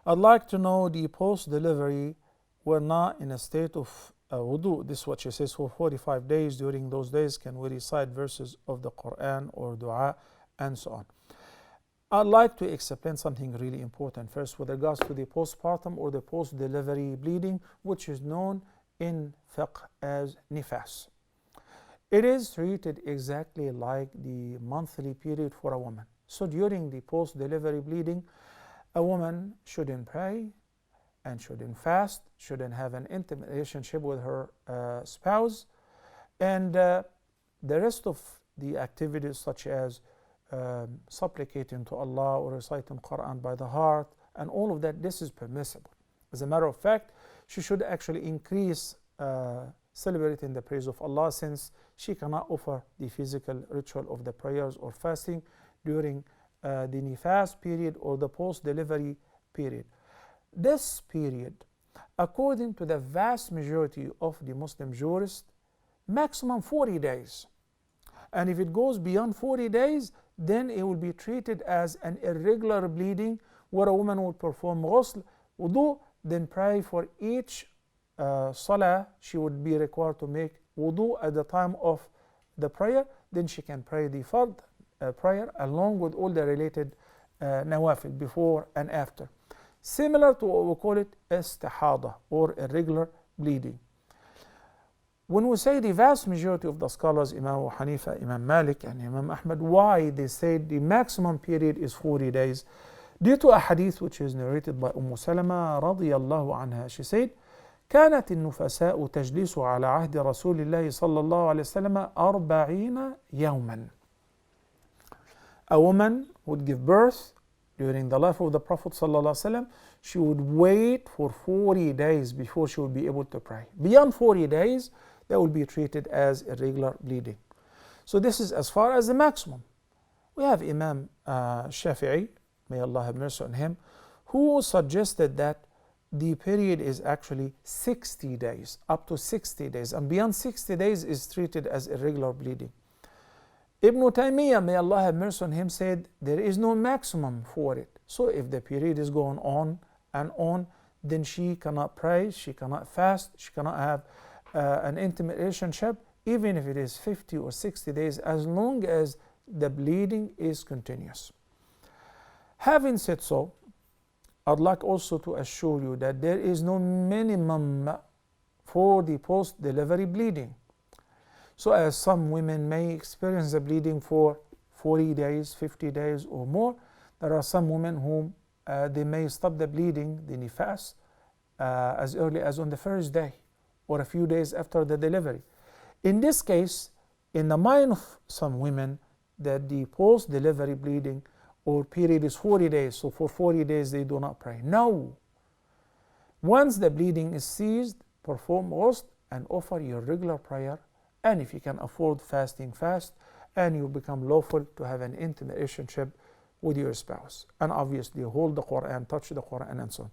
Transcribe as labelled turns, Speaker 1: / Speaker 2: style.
Speaker 1: I'd like to know the post-delivery we're not in a state of wudu. This is what she says, for 45 days. During those days, can we recite verses of the Quran or dua and so on? I'd like to explain something really important first with regards to the postpartum or the post-delivery bleeding, which is known in fiqh as nifas. It is treated exactly like the monthly period for a woman. So during the post-delivery bleeding, a woman shouldn't pray and shouldn't fast, shouldn't have an intimate relationship with her spouse, and the rest of the activities such as supplicating to Allah or reciting Quran by the heart and all of that, this is permissible. As a matter of fact, she should actually increase celebrating the praise of Allah, since she cannot offer the physical ritual of the prayers or fasting during the nifas period or the post-delivery period. This period, according to the vast majority of the Muslim jurists, maximum 40 days. And if it goes beyond 40 days, then it will be treated as an irregular bleeding, where a woman will perform ghusl, wudu, then pray for each salah. She would be required to make wudu at the time of the prayer. Then she can pray the fard prayer along with all the related nawafil before and after. Similar to what we call it istihada or irregular bleeding. When we say the vast majority of the scholars, Imam Abu Hanifa, Imam Malik, and Imam Ahmad, why they say the maximum period is 40 days? Due to a hadith which is narrated by Salama radiyallahu anha. She said, كانت النفساء تجلس على عهد رسول الله صلى الله عليه وسلم 40 يوما. A woman would give birth during the life of the Prophet صلى الله عليه وسلم. She would wait for 40 days before she would be able to pray. Beyond 40 days, that will be treated as irregular bleeding. So this is as far as the maximum. We have Imam Shafi'i, may Allah have mercy on him, who suggested that the period is actually 60 days, up to 60 days, and beyond 60 days is treated as irregular bleeding. Ibn Taymiyyah, may Allah have mercy on him, said there is no maximum for it. So if the period is going on and on, then she cannot pray, she cannot fast, she cannot have an intimate relationship, even if it is 50 or 60 days, as long as the bleeding is continuous. Having said so, I'd like also to assure you that there is no minimum for the post-delivery bleeding. So as some women may experience the bleeding for 40 days, 50 days or more, there are some women whom they may stop the bleeding, the nifas, as early as on the first day or a few days after the delivery. In this case, in the mind of some women, that the post-delivery bleeding or period is 40 days, so for 40 days they do not pray. No. Once the bleeding is ceased, perform ghusl and offer your regular prayer, and if you can afford fasting, fast, and you become lawful to have an intimate relationship with your spouse. And obviously hold the Quran, touch the Quran, and so on.